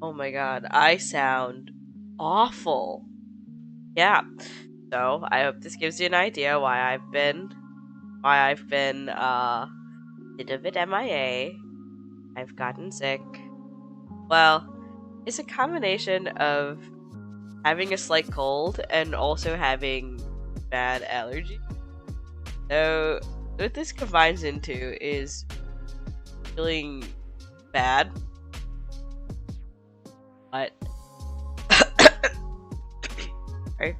Oh my god, I sound awful. Yeah. So I hope this gives you an idea why I've been a bit MIA. I've gotten sick. Well, it's a combination of having a slight cold and also having bad allergy. So what this combines into is feeling bad, but sorry.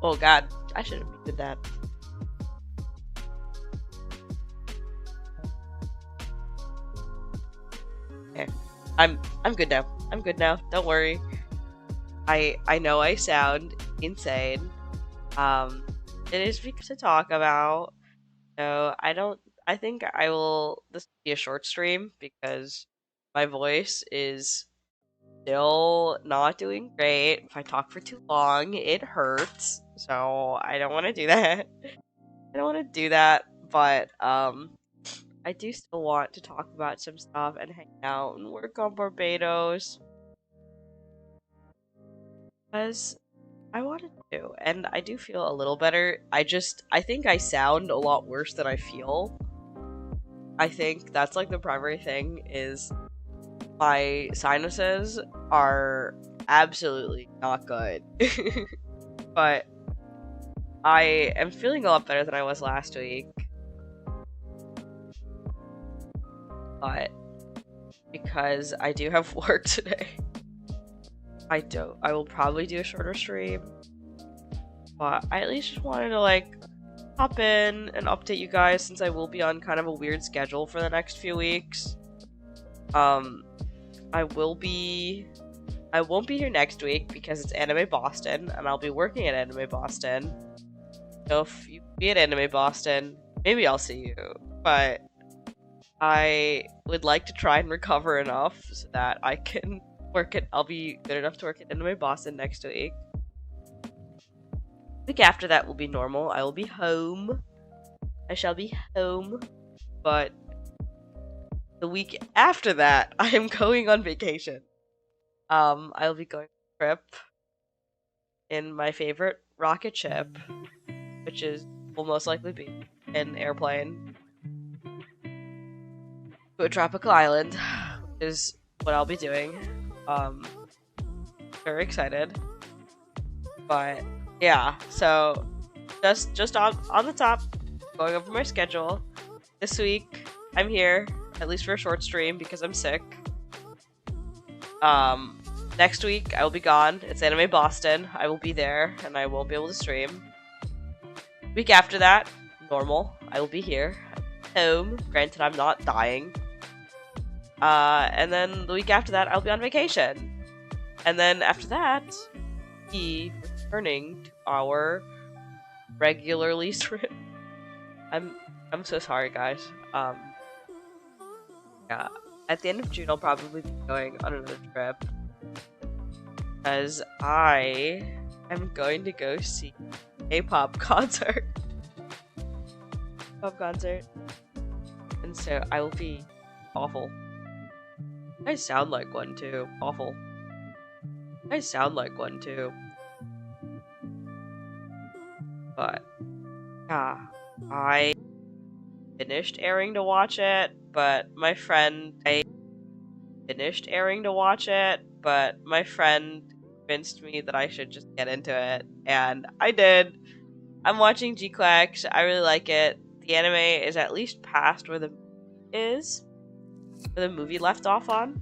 Oh god, I should have muted that. Okay. I'm good now. I'm good now. Don't worry. I know I sound insane. It is because to talk about. So I think I will this will be a short stream because my voice is still not doing great. If I talk for too long, it hurts. So I don't want to do that. I don't want to do that, but I do still want to talk about some stuff and hang out and work on Barbatos because I wanted to, and I do feel a little better. I think I sound a lot worse than I feel. I think that's like the primary thing is my sinuses are absolutely not good. But I am feeling a lot better than I was last week. But because I do have work today, I will probably do a shorter stream. But I at least just wanted to like hop in and update you guys since I will be on kind of a weird schedule for the next few weeks. I won't be here next week because it's Anime Boston and I'll be working at Anime Boston. So if you be at Anime Boston, maybe I'll see you. But I would like to try and recover enough so that I'll be good enough to work at Anime Boston next week. Week after that will be normal. I will be home. I shall be home. But the week after that, I am going on vacation. I'll be going on a trip in my favorite rocket ship, which will most likely be an airplane to a tropical island, which is what I'll be doing. Very excited. But yeah, so just on the top, going over my schedule. This week I'm here, at least for a short stream because I'm sick. Next week I will be gone. It's Anime Boston. I will be there and I won't be able to stream. Week after that, normal. I will be here, home. Granted, I'm not dying. And then the week after that, I'll be on vacation. And then after that, be returning to our regularly stream. I'm so sorry, guys. Yeah. At the end of June, I'll probably be going on another trip. Because I am going to go see a pop concert. And so I will be awful. I sound like one too. Awful. I sound like one too. But, yeah. I finished airing to watch it, but my friend convinced me that I should just get into it, and I did. I'm watching G-Clax. I really like it. The anime is at least past where the movie left off on.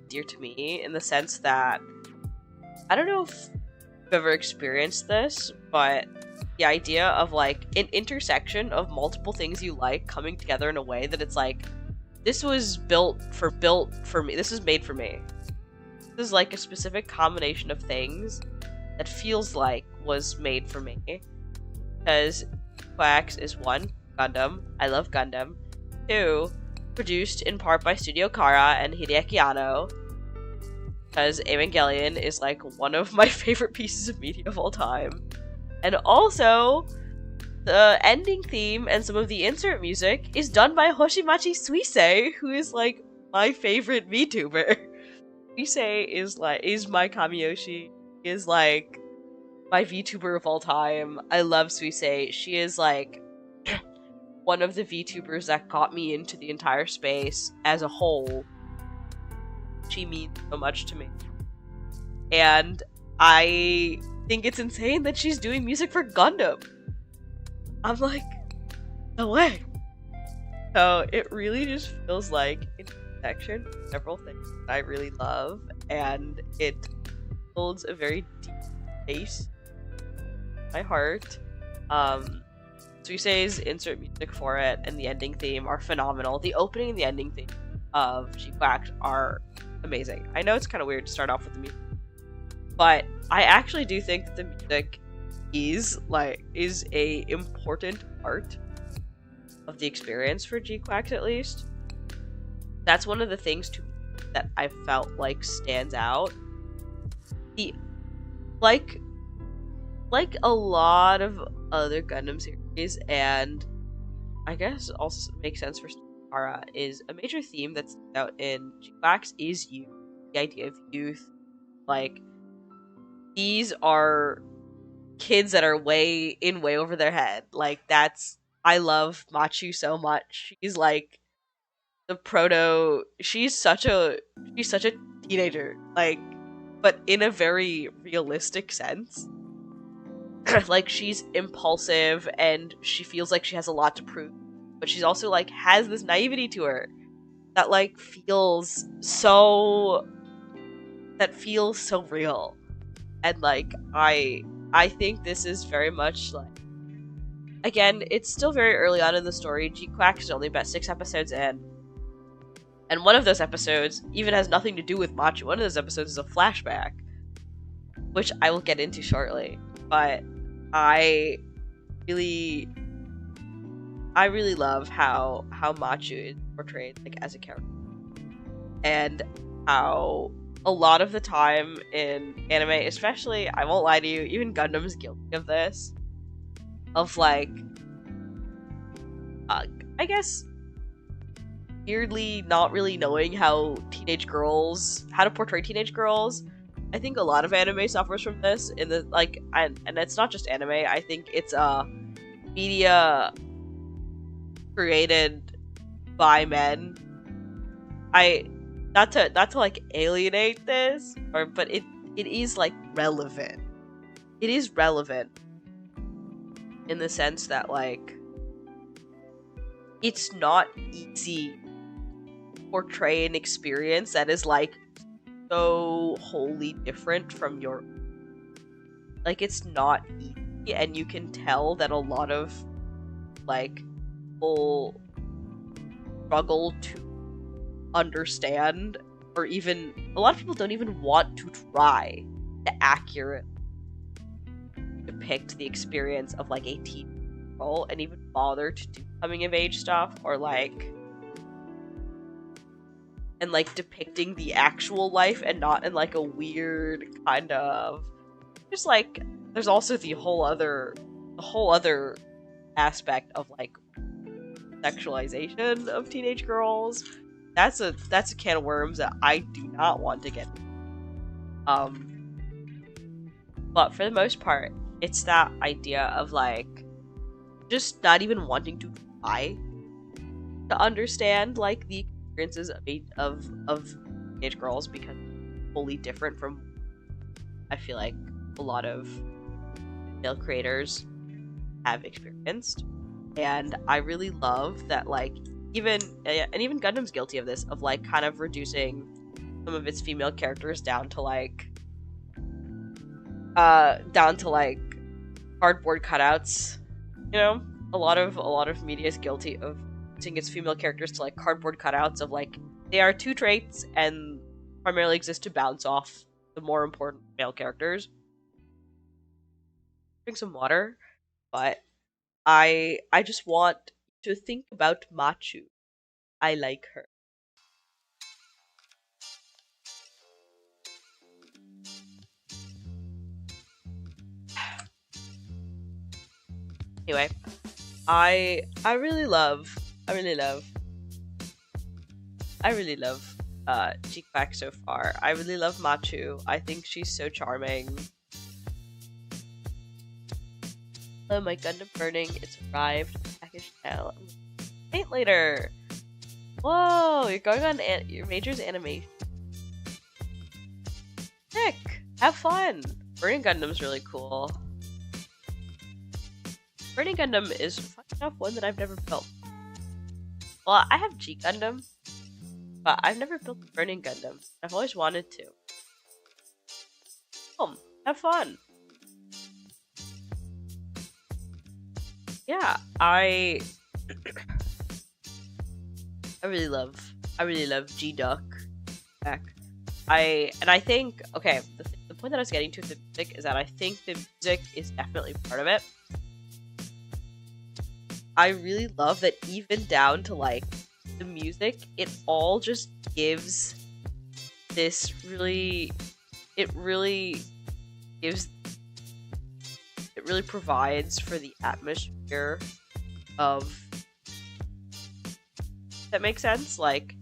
Dear to me, in the sense that I don't know if you've ever experienced this, but the idea of like an intersection of multiple things you like coming together in a way that it's like, this was built for me. This is made for me. This is like a specific combination of things that feels like was made for me. Because Quax is 1, Gundam. I love Gundam. 2, produced in part by Studio Kara and Hideaki Anno. Because Evangelion is like one of my favorite pieces of media of all time. And also, the ending theme and some of the insert music is done by Hoshimachi Suisei, who is like my favorite VTuber. Suisei is my Kamiyoshi, is like my VTuber of all time. I love Suisei. She is like one of the VTubers that got me into the entire space as a whole. She means so much to me. And I think it's insane that she's doing music for Gundam. I'm like, no way. So it really just feels like intersection of several things that I really love, and it holds a very deep place in my heart. Suisei's insert music for it and the ending theme are phenomenal. The opening and the ending theme of G-Quack are amazing. I know it's kind of weird to start off with the music, but I actually do think that the music is a important part of the experience for G-Quacks, at least. That's one of the things to me that I felt like stands out. The like a lot of other Gundam series, and I guess also makes sense for Stara, is a major theme that's out in G-Quacks is youth. The idea of youth. Like, these are kids that are way over their head. Like, I love Machu so much. She's like the proto. She's such a teenager, like, but in a very realistic sense. Like, she's impulsive and she feels like she has a lot to prove, but she's also like has this naivety to her that like feels so real. And like I think this is very much like, again, it's still very early on in the story. G-Quack is only about 6 episodes in. And one of those episodes even has nothing to do with Machu. One of those episodes is a flashback, which I will get into shortly. But I really love how Machu is portrayed like as a character. And how a lot of the time in anime, especially, I won't lie to you, even Gundam's guilty of this. Of like, I guess, weirdly not really knowing how to portray teenage girls. I think a lot of anime suffers from this in the like, and it's not just anime. I think it's media created by men. Not to like alienate this, but it is like relevant. It is relevant in the sense that like it's not easy to portray an experience that is like so wholly different from your, like, it's not easy, and you can tell that a lot of like people struggle to understand, or even a lot of people don't even want to try to accurately depict the experience of like a teen girl and even bother to do coming of age stuff, or like and like depicting the actual life and not in like a weird kind of, just like, there's also the whole other aspect of like sexualization of teenage girls. That's a can of worms that I do not want to get. But for the most part, it's that idea of like just not even wanting to try to understand like the experiences of teenage girls, because it's wholly different from, I feel like, a lot of male creators have experienced. And I really love that, like, even Gundam's guilty of this, of like kind of reducing some of its female characters down to like cardboard cutouts. You know, a lot of media is guilty of reducing its female characters to like cardboard cutouts of like, they are 2 traits and primarily exist to bounce off the more important male characters. Drink some water, but I just want to think about Machu. I like her. Anyway, I really love G-Quack so far. I really love Machu. I think she's so charming. Oh, my Gundam burning. It's arrived. Package now. Paint later. Whoa, you're going on your major's animation. Sick. Have fun. Burning Gundam's really cool. Burning Gundam is fun enough one that I've never built. Well, I have G Gundam, but I've never built the Burning Gundam. I've always wanted to. Have fun. Yeah, I really love G Duck. Heck. I think okay. The point that I was getting to with the music is that I think the music is definitely part of it. I really love that even down to like the music, it all just gives this really, it really provides for the atmosphere of, that makes sense? Like,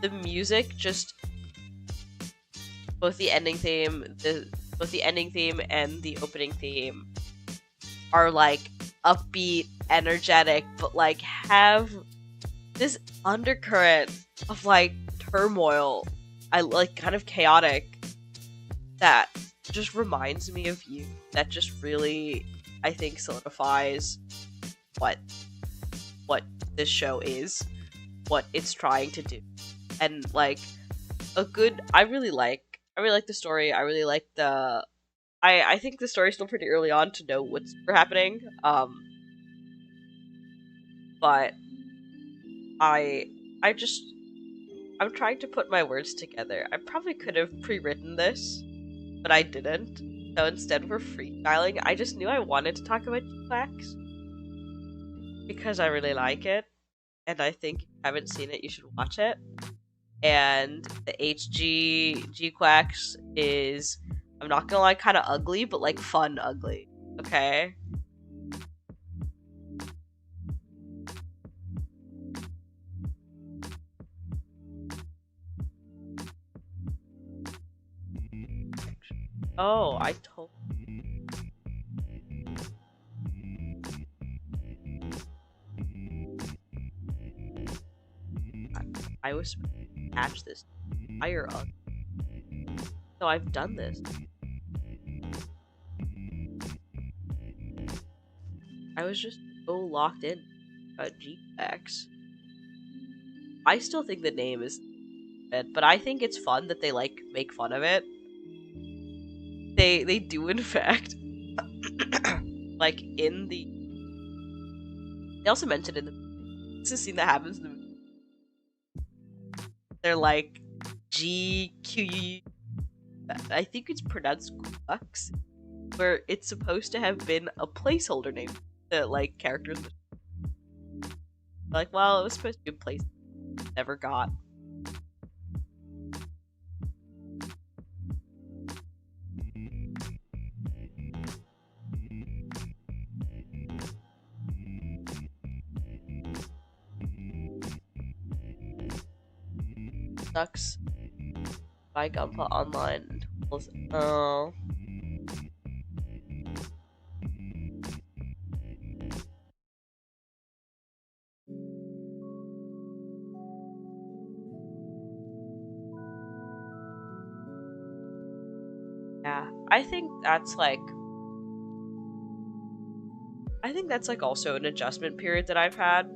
the music just, both the ending theme and the opening theme are like upbeat, energetic, but like have this undercurrent of like turmoil, I like kind of chaotic, that just reminds me of you. That just really, I think, solidifies what this show is, what it's trying to do. And like I really like the story. I really like the I think the story's still pretty early on to know what's happening. But I'm trying to put my words together. I probably could have pre-written this, but I didn't. So instead we're freestyling. I just knew I wanted to talk about G-Quacks because I really like it, and I think if you haven't seen it, you should watch it. And the HG G-Quacks is, I'm not gonna lie, kind of ugly, but like fun ugly. Okay? Oh, I told. I was supposed to patch this entire up. So I've done this. I was just so locked in G-Quacks. I still think the name is it, but I think it's fun that they like make fun of it. They do in fact like in the, they also mentioned in the, this is a scene that happens in the movie. They're like GQ, I think it's pronounced Quacks, where it's supposed to have been a placeholder name. The like characters like, well, it was supposed to be a place never got. Sucks. Buy Gunpla online. Oh. Yeah, I think that's like also an adjustment period that I've had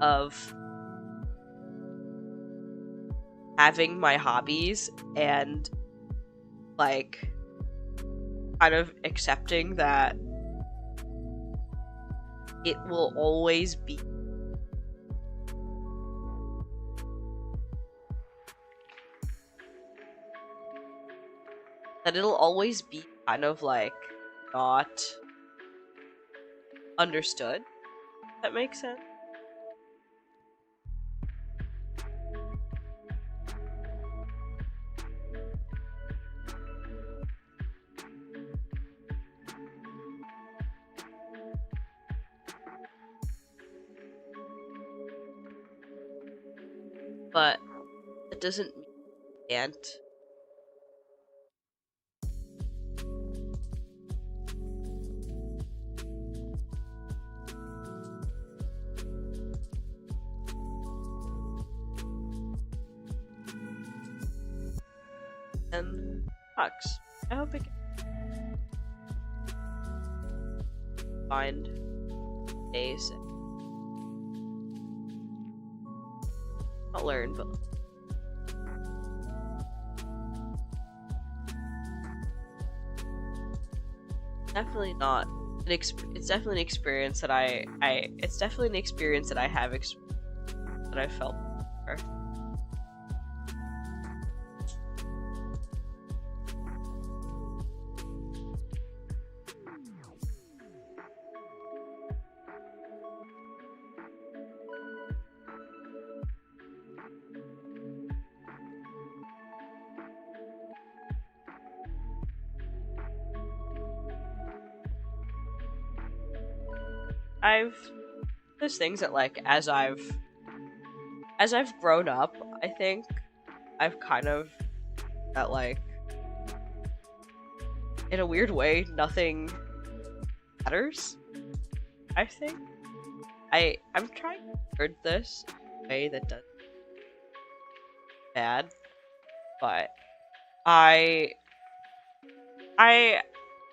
of having my hobbies and like kind of accepting that it will always be kind of like not understood. If that makes sense. but it doesn't mean you can't. And sucks. I hope it can find days. Not learn, but definitely not an it's definitely an experience that it's definitely an experience that I have that I felt before. There's things that like as I've grown up, I think I've kind of that like in a weird way nothing matters. I think I'm trying to word this in a way that doesn't bad, but I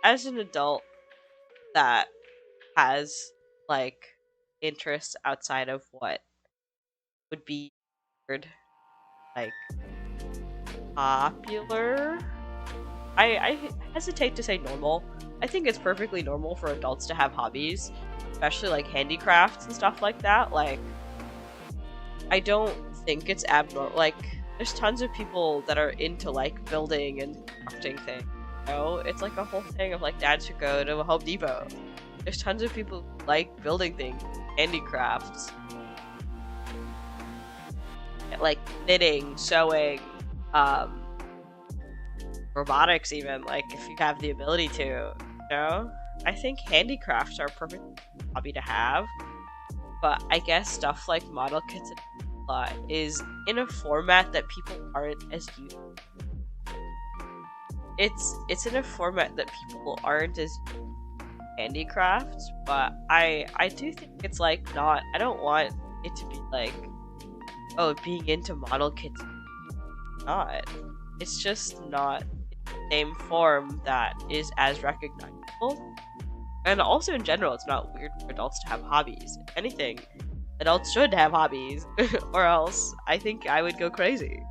as an adult that has like interests outside of what would be like popular. I hesitate to say normal. I think it's perfectly normal for adults to have hobbies, especially like handicrafts and stuff like that. Like, I don't think it's abnormal. Like, there's tons of people that are into like building and crafting things. You know, it's like a whole thing of like dads who go to a Home Depot. There's tons of people who like building things, handicrafts, like knitting, sewing, robotics even, like if you have the ability to, you know? I think handicrafts are a perfect hobby to have, but I guess stuff like model kits and is in a format that people aren't as used to. It's in a format that people aren't as used to handicrafts, but I do think it's like not, I don't want it to be like, oh, being into model kits not. It's just not the same form that is as recognizable. And also in general, it's not weird for adults to have hobbies. If anything, adults should have hobbies, or else I think I would go crazy.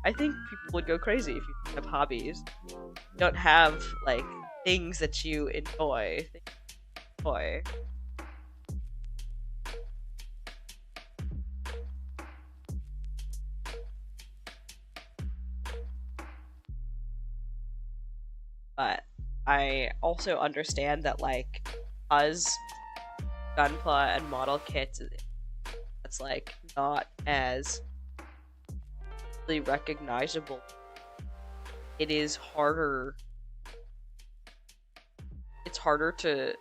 I think people would go crazy if you have hobbies. You don't have like things that you enjoy. But I also understand that like us gunpla and model kits, it's like not as really recognizable. It is harder. It's harder to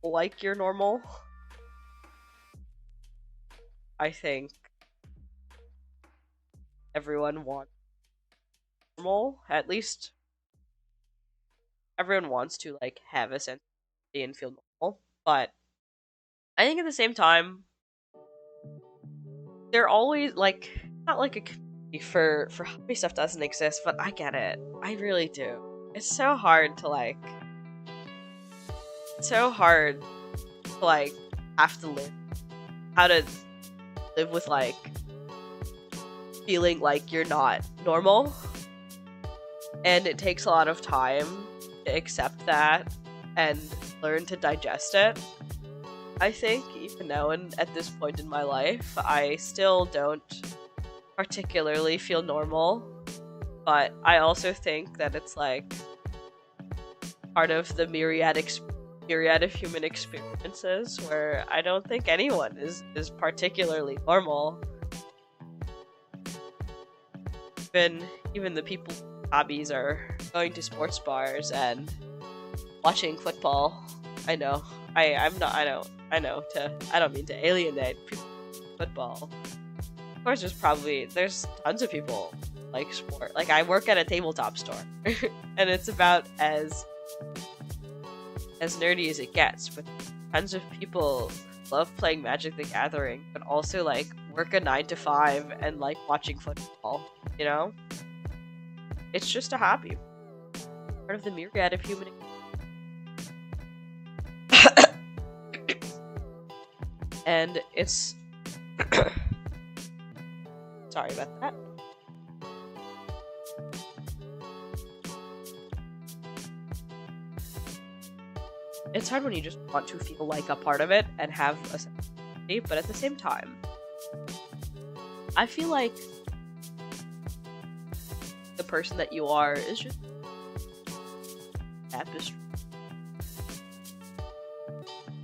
like your normal. I think everyone wants normal, at least everyone wants to like have a sense of identity and feel normal, but I think at the same time they're always like not like a community for hobby stuff doesn't exist, but I get it. I really do. It's so hard to like have to live how to live with like feeling like you're not normal, and it takes a lot of time to accept that and learn to digest it. I think even now and at this point in my life, I still don't particularly feel normal, but I also think that it's like part of the myriad of human experiences where I don't think anyone is particularly normal. Even the people whose hobbies are going to sports bars and watching football. I know. I don't mean to alienate people football. course, there's tons of people like sport. Like, I work at a tabletop store, and it's about as nerdy as it gets. But tons of people love playing Magic the Gathering, but also like work a 9 to 5 and like watching football. You know, it's just a hobby, part of the myriad of human. And it's sorry about that. It's hard when you just want to feel like a part of it and have a sense of identity, but at the same time, I feel like the person that you are is just tapestry.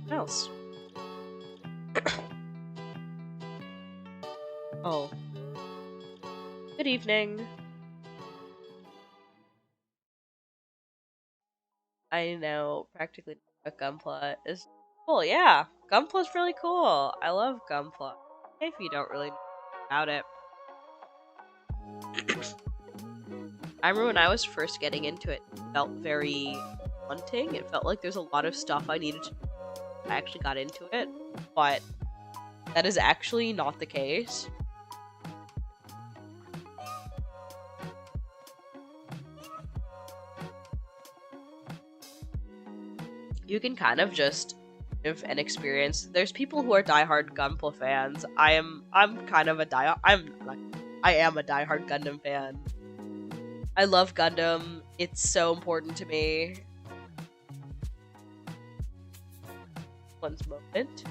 What else? Oh. Good evening. I know practically a gunpla is cool. Yeah, gunpla is really cool. I love gunpla. If you don't really know about it. I remember when I was first getting into it, it felt very daunting. It felt like there's a lot of stuff I needed to do. I actually got into it, but that is actually not the case. You can kind of just live an experience. There's people who are diehard Gunpla fans. I'm kind of a I am a diehard Gundam fan. I love Gundam. It's so important to me. One's moment.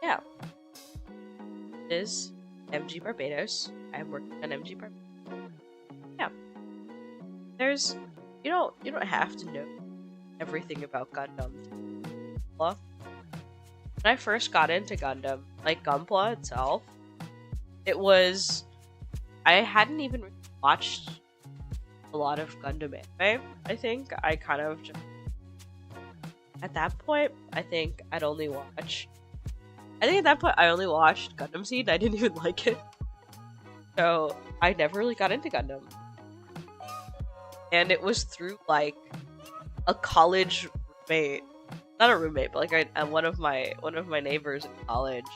Yeah. It is MG Barbatos. I'm working on MG Barbatos. Yeah. There's you don't have to know everything about Gundam. When I first got into Gundam, like Gunpla itself, I hadn't even watched a lot of Gundam anime. I think I kind of just, at that point, I think I only watched Gundam Seed and I didn't even like it. So I never really got into Gundam. And it was through like a college roommate, not a roommate, but like one of my neighbors in college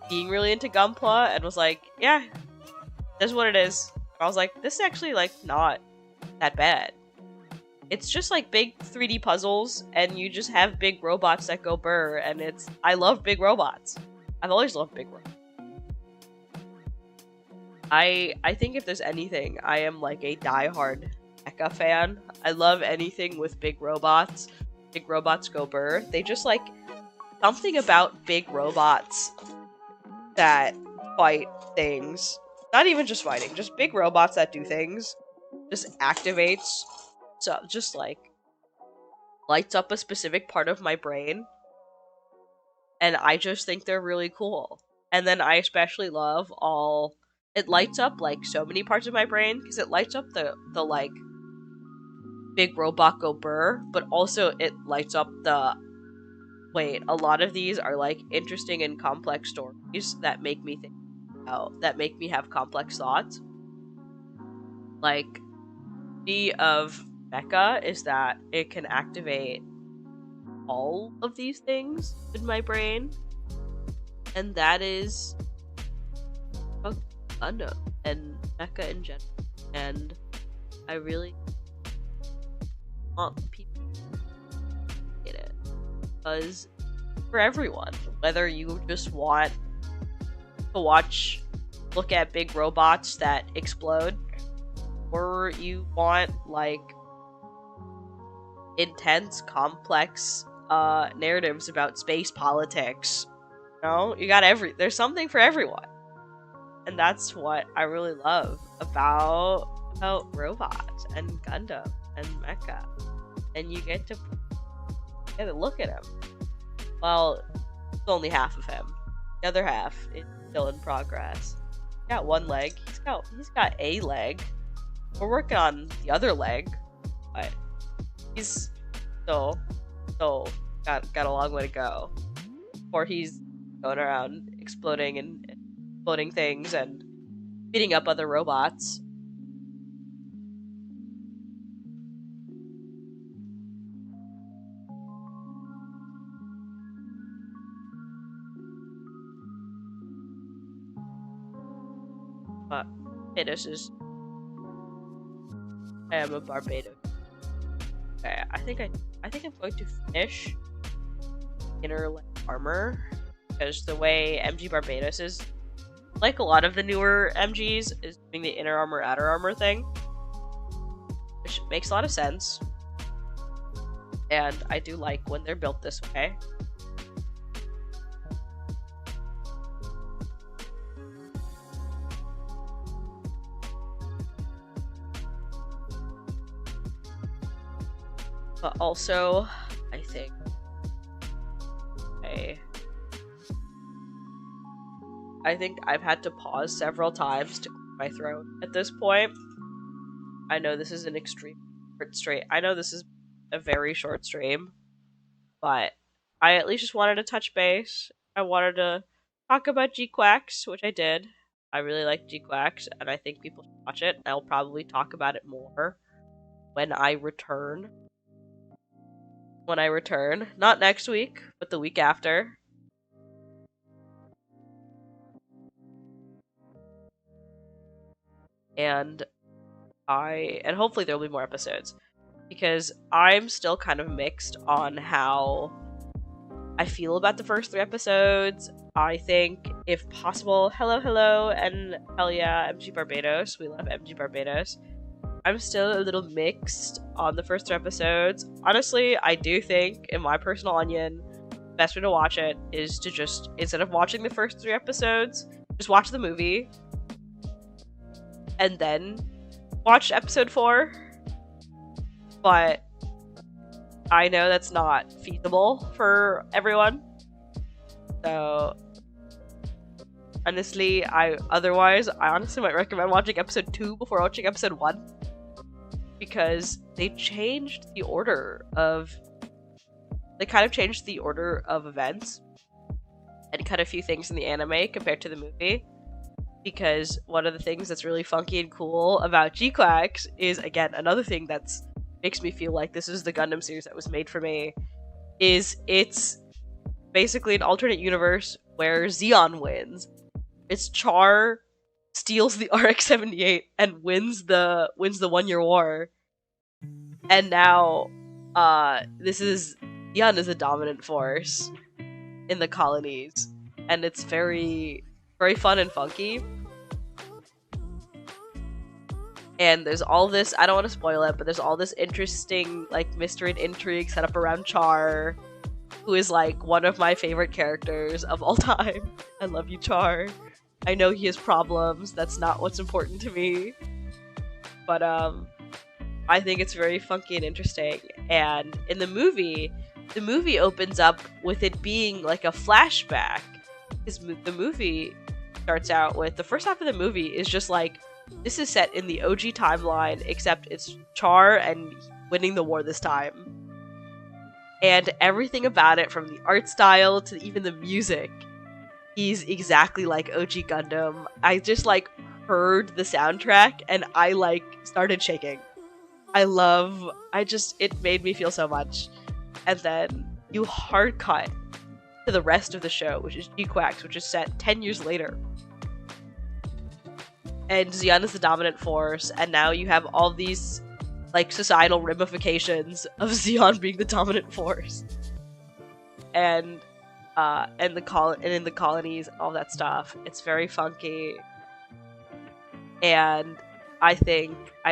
being really into Gunpla and was like, yeah, this is what it is. And I was like, this is actually like not that bad. It's just like big 3D puzzles, and you just have big robots that go burr, and I love big robots. I've always loved big robots. I think if there's anything, I am like a diehard mecha fan. I love anything with big robots. Big robots go burr. They just like something about big robots that fight things. Not even just fighting, just big robots that do things. Just activates. So just like lights up a specific part of my brain, and I just think they're really cool. And then I especially love it lights up like so many parts of my brain, because it lights up the like big robot go burr, but also it lights up a lot of these are like interesting and complex stories that make me think that make me have complex thoughts. Like of mecha is that it can activate all of these things in my brain, and that is Gundam and mecha in general. And I really want people to get it, because for everyone, whether you just want to look at big robots that explode, or you want like intense, complex narratives about space politics. You got there's something for everyone. And that's what I really love about robots and Gundam and mecha. And you get to And look at him. Well, it's only half of him. The other half is still in progress. He's got one leg. He's got a leg. We're working on the other leg, but he's still got a long way to go. Or he's going around exploding and exploding things and beating up other robots. But Barbatos I am a Barbatos. Okay, I think I'm going to finish inner armor, because the way MG Barbatos is, like a lot of the newer MGs, is doing the inner armor outer armor thing, which makes a lot of sense, and I do like when they're built this way. But also, I think I've had to pause several times to clear my throat at this point. I know this is an extreme short stream. I know this is a very short stream, but I at least just wanted to touch base. I wanted to talk about G-Quacks, which I did. I really like G-Quacks, and I think people should watch it. I'll probably talk about it more when I return. Not next week, but the week after. And hopefully there'll be more episodes, because I'm still kind of mixed on how I feel about the first 3 episodes. I think, if possible, hello, and hell yeah, MG Barbatos. We love MG Barbatos. I'm still a little mixed on the first 3 episodes. Honestly, I do think, in my personal onion, the best way to watch it is to just, instead of watching the first 3 episodes, just watch the movie, and then watch episode 4. But I know that's not feasible for everyone. So, honestly, I honestly might recommend watching episode 2 before watching episode 1. Because they changed the order of... They kind of changed the order of events and cut a few things in the anime compared to the movie. Because one of the things that's really funky and cool about G-Quacks is, again, another thing that's makes me feel like this is the Gundam series that was made for me, is it's basically an alternate universe where Zeon wins. It's Char steals the RX-78 and wins the 1-year war. And now, Zeon is a dominant force in the colonies. And it's very, very fun and funky. And there's all this, I don't want to spoil it, but there's all this interesting, like, mystery and intrigue set up around Char, who is, like, one of my favorite characters of all time. I love you, Char. I know he has problems, that's not what's important to me. But, I think it's very funky and interesting. And in the movie opens up with it being, like, a flashback. The movie starts out with, the first half of the movie is just, like, this is set in the OG timeline, except it's Char and winning the war this time. And everything about it, from the art style to even the music, is exactly like OG Gundam. I just, like, heard the soundtrack and I, like, started shaking. It made me feel so much. And then you hard cut to the rest of the show, which is G-Quacks, which is set 10 years later. And Zeon is the dominant force, and now you have all these, like, societal ramifications of Zeon being the dominant force. And in the colonies, all that stuff. It's very funky. And I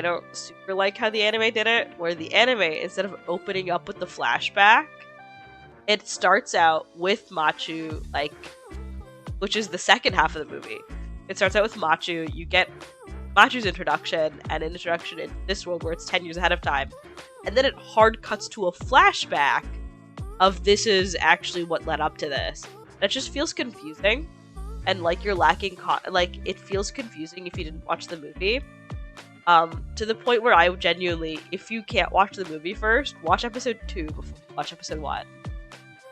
don't super like how the anime did it, where the anime, instead of opening up with the flashback, it starts out with Machu, like, which is the second half of the movie. It starts out with Machu, you get Machu's introduction, and an introduction in this world where it's 10 years ahead of time. And then it hard cuts to a flashback of this is actually what led up to this. It just feels confusing, and like you're lacking like it feels confusing if you didn't watch the movie. To the point where I genuinely, if you can't watch the movie first, watch episode 2 before you watch episode 1.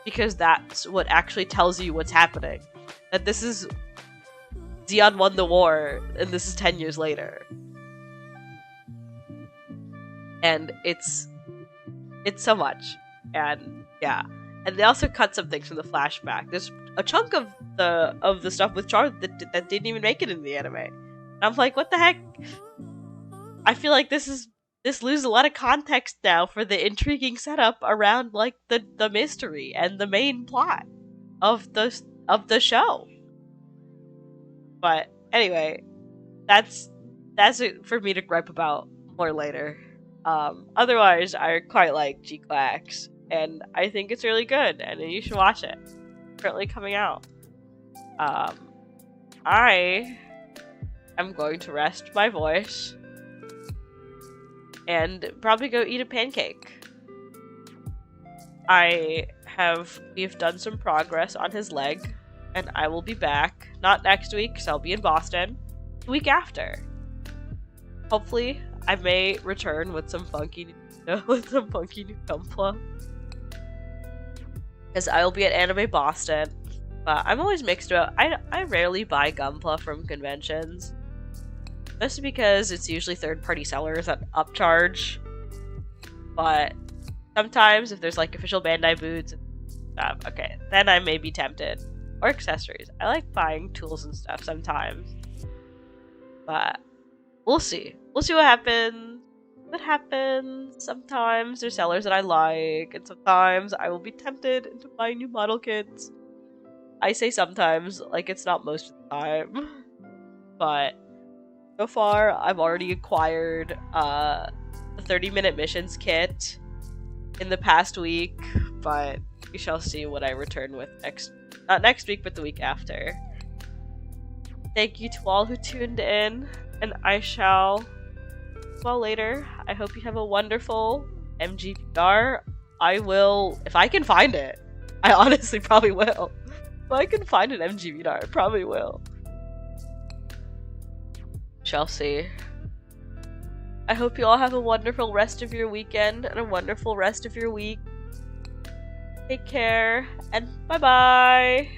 Because that's what actually tells you what's happening. That this is Zeon won the war, and this is 10 years later. And it's so much. And yeah. And they also cut some things from the flashback. There's a chunk of the stuff with Char that didn't even make it in the anime. And I'm like, what the heck? I feel like this loses a lot of context now for the intriguing setup around like the mystery and the main plot of the show. But anyway, that's it for me to gripe about more later. Otherwise, I quite like G-Clax, and I think it's really good, and you should watch it. It's currently coming out. I am going to rest my voice and probably go eat a pancake. We've done some progress on his leg, and I will be back, not next week, because I'll be in Boston, the week after. Hopefully, I may return with some funky new gunpla, because I will be at Anime Boston. But I'm always mixed about. I rarely buy gunpla from conventions. Mostly because it's usually third-party sellers at upcharge. But sometimes, if there's like official Bandai booths and stuff, okay, then I may be tempted. Or accessories. I like buying tools and stuff sometimes. But we'll see. We'll see what happens. What happens. Sometimes there's sellers that I like, and sometimes I will be tempted into buying new model kits. I say sometimes, like it's not most of the time. But so far, I've already acquired the 30-minute missions kit in the past week, but we shall see what I return with not next week, but the week after. Thank you to all who tuned in, and I shall well later. I hope you have a wonderful MGVR. I will, if I can find it. I honestly probably will. If I can find an MGVR, I probably will. Shall see. I hope you all have a wonderful rest of your weekend and a wonderful rest of your week. Take care, and bye-bye!